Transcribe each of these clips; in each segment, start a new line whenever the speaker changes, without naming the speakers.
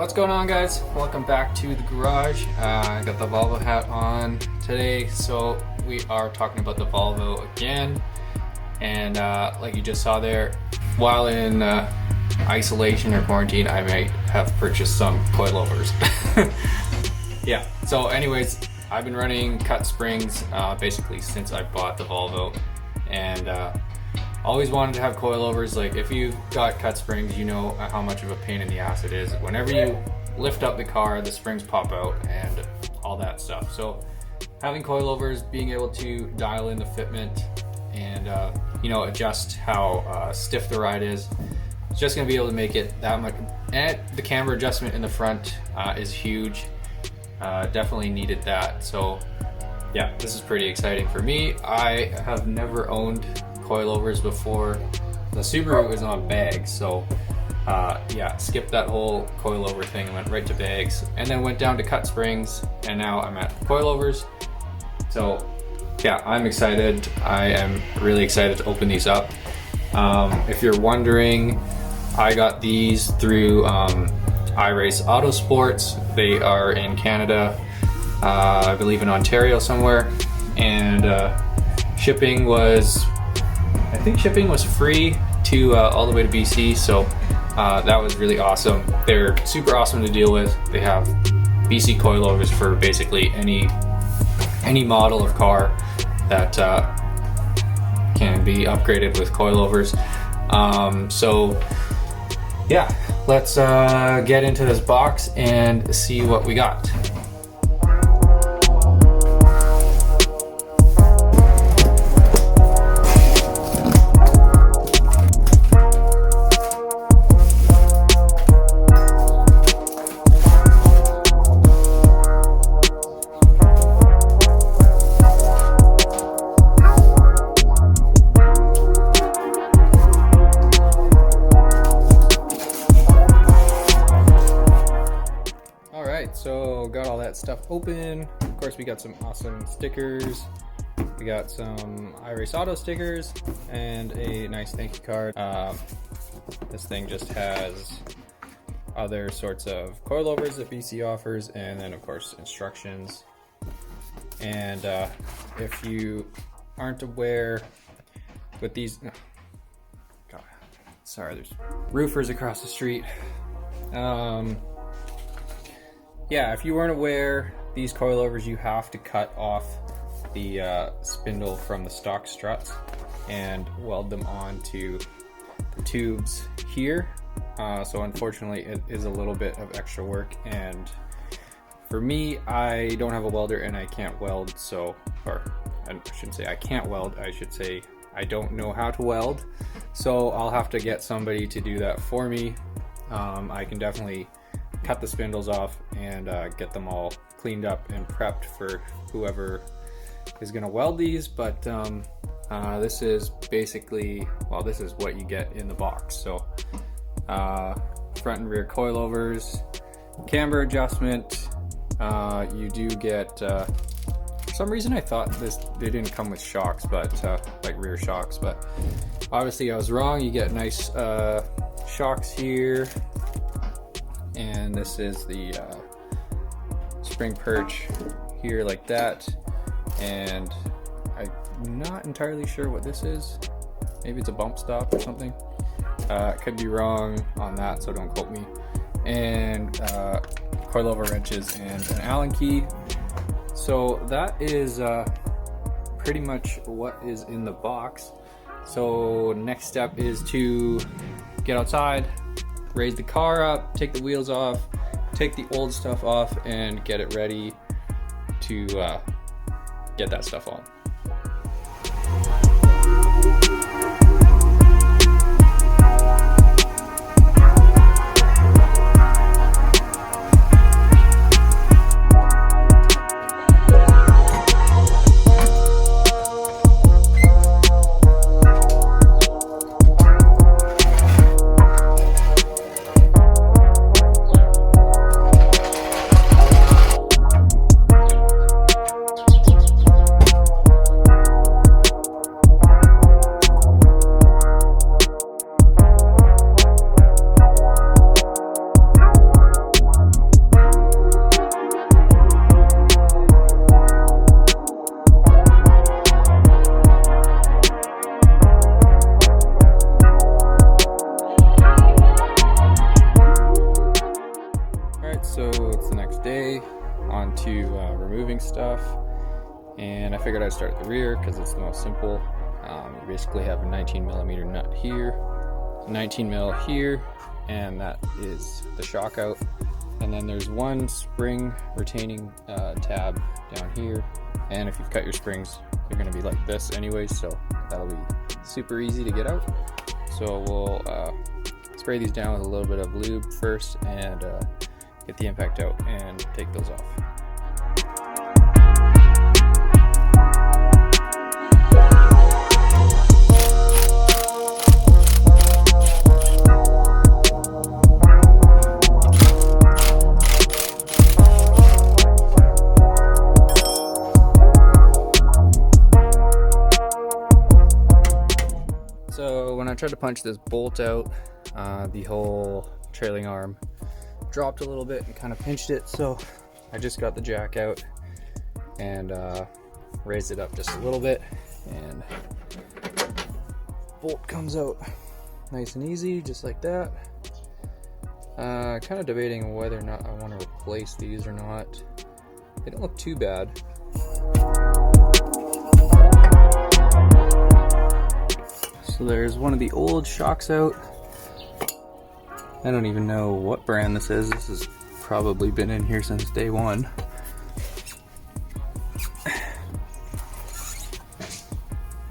What's going on, guys? Welcome back to the garage. I got the Volvo hat on today, so we are talking about the Volvo again. And like you just saw there, while in isolation or quarantine, I may have purchased some coilovers. Yeah, so anyways, I've been running cut springs basically since I bought the Volvo, and always wanted to have coilovers. Like, if you got cut springs, you know how much of a pain in the ass it is. Whenever you lift up the car, the springs pop out and all that stuff. So having coilovers, being able to dial in the fitment and adjust how stiff the ride is, it's just going to be able to make it that much. And the camber adjustment in the front is huge. Definitely needed that. So yeah, this is pretty exciting for me. I have never owned coilovers before. The Subaru is on bags, so yeah, skipped that whole coilover thing and went right to bags, and then went down to cut springs, and now I'm at coilovers. So yeah, I'm excited. I am really excited to open these up. If you're wondering, I got these through iRace Autosports. They are in Canada, I believe in Ontario somewhere, and shipping was free to all the way to BC, so that was really awesome. They're super awesome to deal with. They have BC coilovers for basically any model of car that can be upgraded with coilovers. So yeah, let's get into this box and see what we got. So got all that stuff open. Of course, we got some awesome stickers. We got some iRace Auto stickers and a nice thank you card. This thing just has other sorts of coilovers that BC offers, and then of course instructions. And if you aren't aware, with these, God, sorry, there's roofers across the street. Yeah, if you weren't aware, these coilovers, you have to cut off the spindle from the stock struts and weld them onto the tubes here. So unfortunately, it is a little bit of extra work, and for me, I don't have a welder and I can't weld, or I shouldn't say I can't weld, I should say I don't know how to weld, so I'll have to get somebody to do that for me. I can definitely cut the spindles off and get them all cleaned up and prepped for whoever is going to weld these, but this is basically, well, this is what you get in the box. So front and rear coilovers, camber adjustment, you do get, for some reason I thought they didn't come with shocks, but like rear shocks, but obviously I was wrong. You get nice shocks here. And this is the spring perch here, like that. And I'm not entirely sure what this is. Maybe it's a bump stop or something. Could be wrong on that, so don't quote me. And coilover wrenches and an Allen key. So that is pretty much what is in the box. So next step is to get outside, raise the car up, take the wheels off, take the old stuff off, and get it ready to get that stuff on. stuff. And I figured I'd start at the rear because it's the most simple. You basically have a 19mm nut here, 19mm here, and that is the shock out. And then there's one spring retaining tab down here. And if you've cut your springs, they're going to be like this anyway, so that'll be super easy to get out. So we'll spray these down with a little bit of lube first and get the impact out and take those off. So when I tried to punch this bolt out, the whole trailing arm dropped a little bit and kind of pinched it, so I just got the jack out and raised it up just a little bit, and bolt comes out nice and easy, just like that. Kind of debating whether or not I want to replace these or not. They don't look too bad. So there's one of the old shocks out. I don't even know what brand this is. This has probably been in here since day one.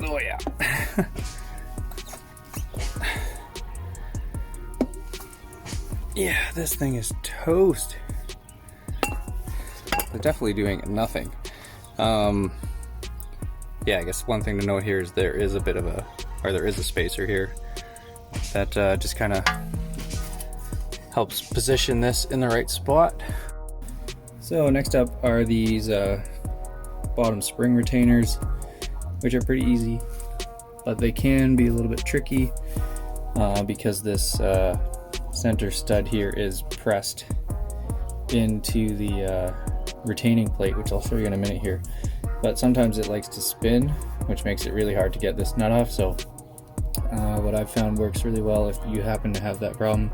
Oh yeah. Yeah, this thing is toast. They're definitely doing nothing. Yeah, I guess one thing to note here is there is a spacer here that just kind of helps position this in the right spot. So next up are these bottom spring retainers, which are pretty easy, but they can be a little bit tricky because this center stud here is pressed into the retaining plate, which I'll show you in a minute here. But sometimes it likes to spin, which makes it really hard to get this nut off. So what I've found works really well if you happen to have that problem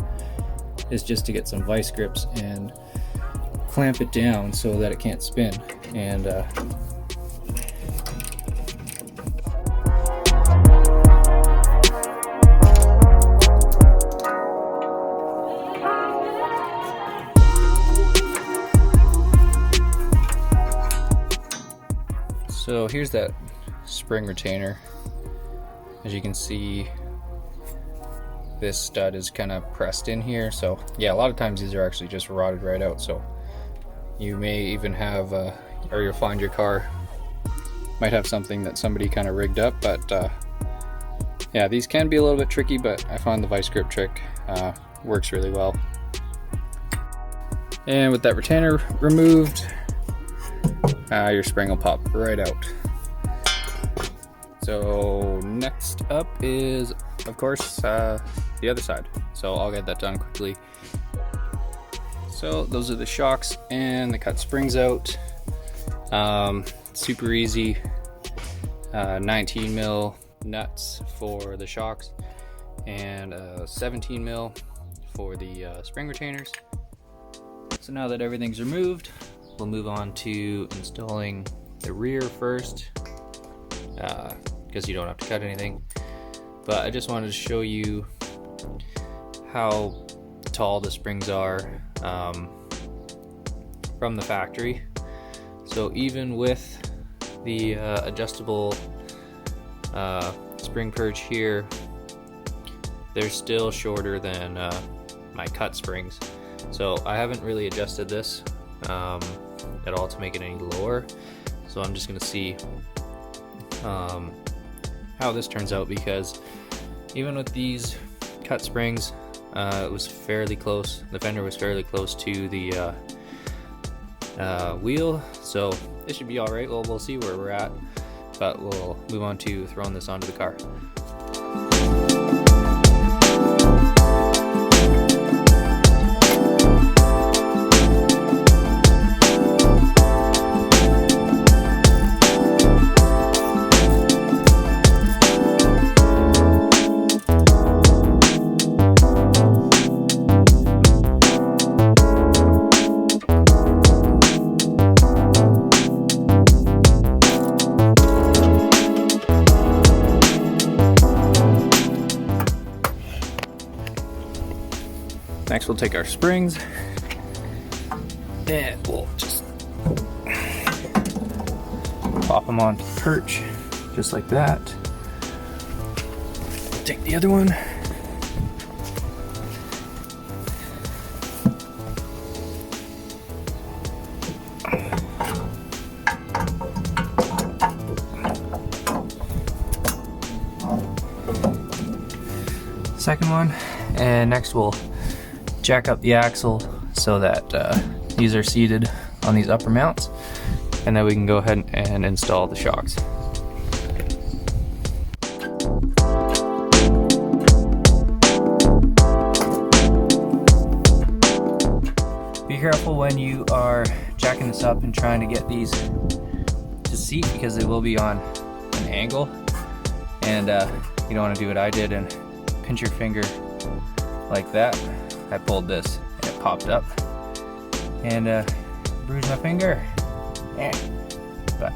is just to get some vice grips and clamp it down so that it can't spin. And so here's that spring retainer. As you can see, this stud is kind of pressed in here. So yeah, a lot of times these are actually just rotted right out. So you may even have, or you'll find your car might have something that somebody kind of rigged up. But yeah, these can be a little bit tricky, but I found the vice grip trick works really well. And with that retainer removed, your spring will pop right out. So next up is, of course, the other side. So I'll get that done quickly. So those are the shocks and the cut springs out. Super easy. 19mm nuts for the shocks and 17mm for the spring retainers. So now that everything's removed, we'll move on to installing the rear first, because you don't have to cut anything. But I just wanted to show you how tall the springs are from the factory. So even with the adjustable spring perch here, they're still shorter than my cut springs. So I haven't really adjusted this at all to make it any lower. So I'm just going to see how this turns out, because even with these cut springs, it was fairly close. The fender was fairly close to the wheel, so it should be all right. Well, we'll see where we're at, but we'll move on to throwing this onto the car. Next we'll take our springs and we'll just pop them onto the perch, just like that. Take the other one. Second one, and next we'll jack up the axle so that these are seated on these upper mounts, and then we can go ahead and install the shocks. Be careful when you are jacking this up and trying to get these to seat, because they will be on an angle, and you don't want to do what I did and pinch your finger like that. I pulled this and it popped up and bruised my finger. But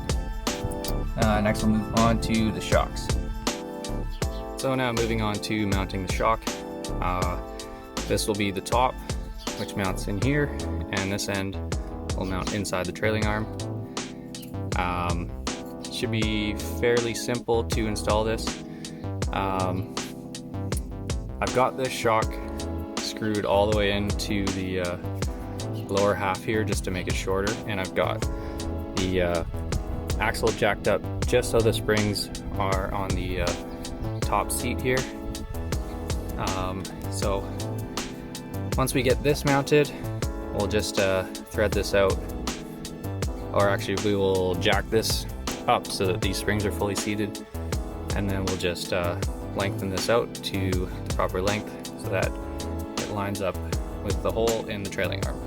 next we'll move on to the shocks. So now moving on to mounting the shock. This will be the top, which mounts in here, and this end will mount inside the trailing arm. Should be fairly simple to install this. I've got this shock screwed all the way into the lower half here just to make it shorter, and I've got the axle jacked up just so the springs are on the top seat here. So once we get this mounted, we'll just thread this out, or actually we will jack this up so that these springs are fully seated, and then we'll just lengthen this out to the proper length so that it lines up with the hole in the trailing arm.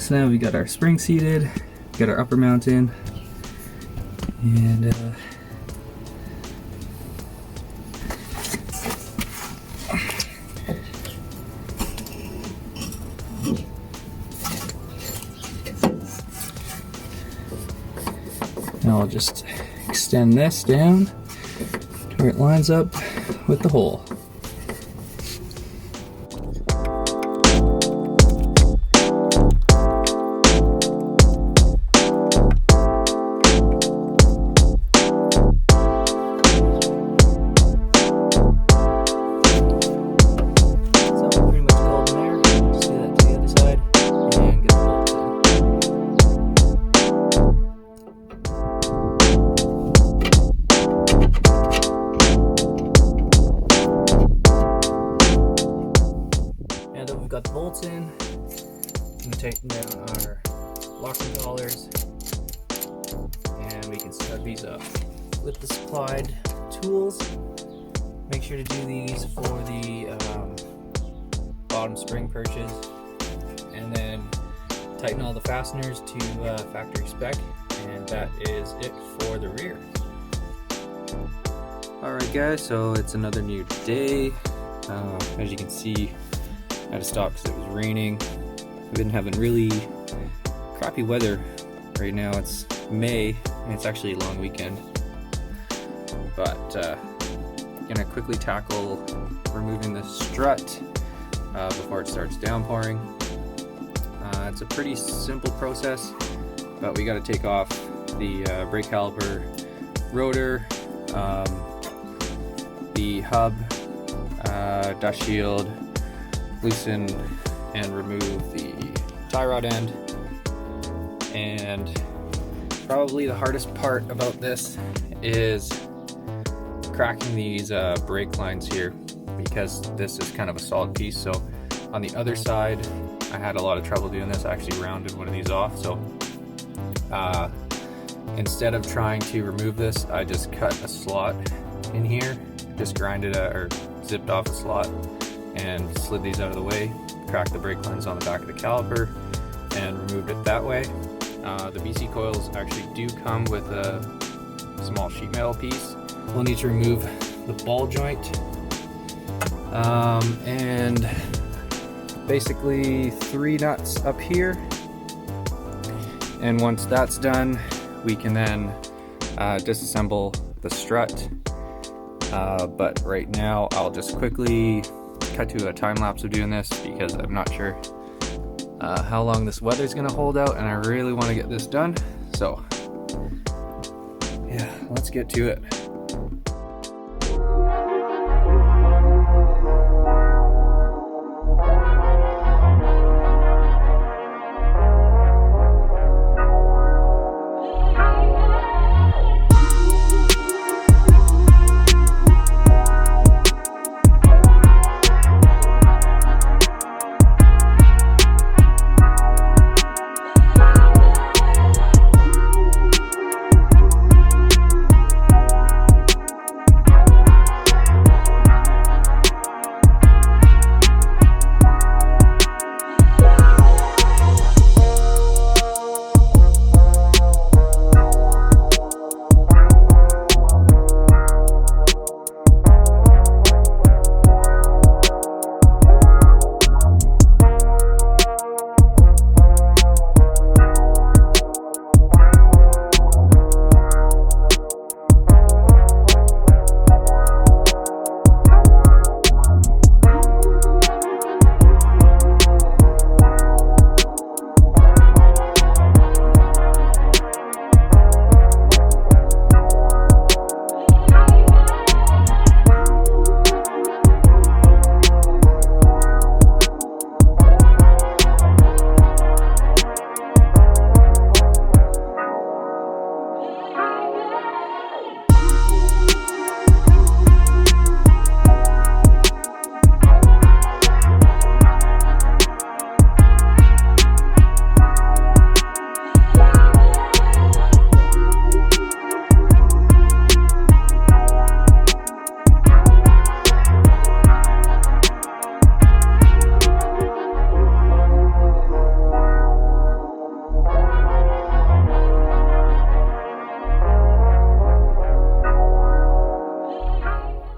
So now we got our spring seated, got our upper mount in, and now I'll just extend this down to where it lines up with the hole. Got the bolts in, and tighten down our locking collars, and we can start these up with the supplied tools. Make sure to do these for the bottom spring perches, and then tighten all the fasteners to factory spec, and that is it for the rear. Alright guys, so it's another new day. As you can see, I had to stop because it was raining. We've been having really crappy weather right now. It's May and it's actually a long weekend. But gonna quickly tackle removing the strut before it starts downpouring. It's a pretty simple process, but we got to take off the brake caliper, rotor, the hub, dust shield, loosen and remove the tie rod end. And probably the hardest part about this is cracking these brake lines here, because this is kind of a solid piece. So on the other side, I had a lot of trouble doing this. I actually rounded one of these off. So instead of trying to remove this, I just cut a slot in here, just grinded or zipped off a slot and slid these out of the way, cracked the brake lines on the back of the caliper and removed it that way. The BC coils actually do come with a small sheet metal piece. We'll need to remove the ball joint and basically 3 nuts up here, and once that's done we can then disassemble the strut. But right now I'll just quickly cut to a time lapse of doing this because I'm not sure how long this weather's gonna hold out, and I really want to get this done. So yeah, let's get to it.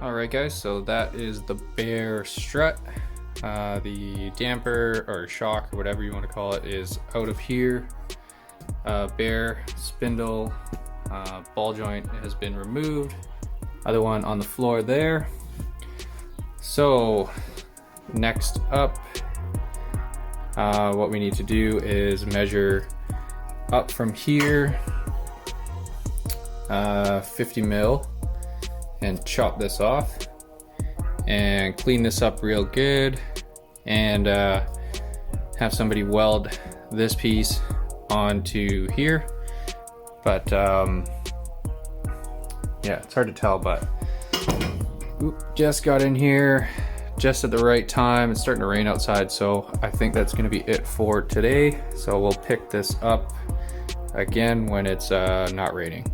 Alright guys, so that is the bare strut. The damper or shock or whatever you want to call it is out of here. Bare spindle ball joint has been removed. Other one on the floor there. So next up, what we need to do is measure up from here 50 mil and chop this off and clean this up real good, and have somebody weld this piece onto here. But yeah, it's hard to tell, but just got in here just at the right time. It's starting to rain outside, so I think that's going to be it for today. So we'll pick this up again when it's not raining.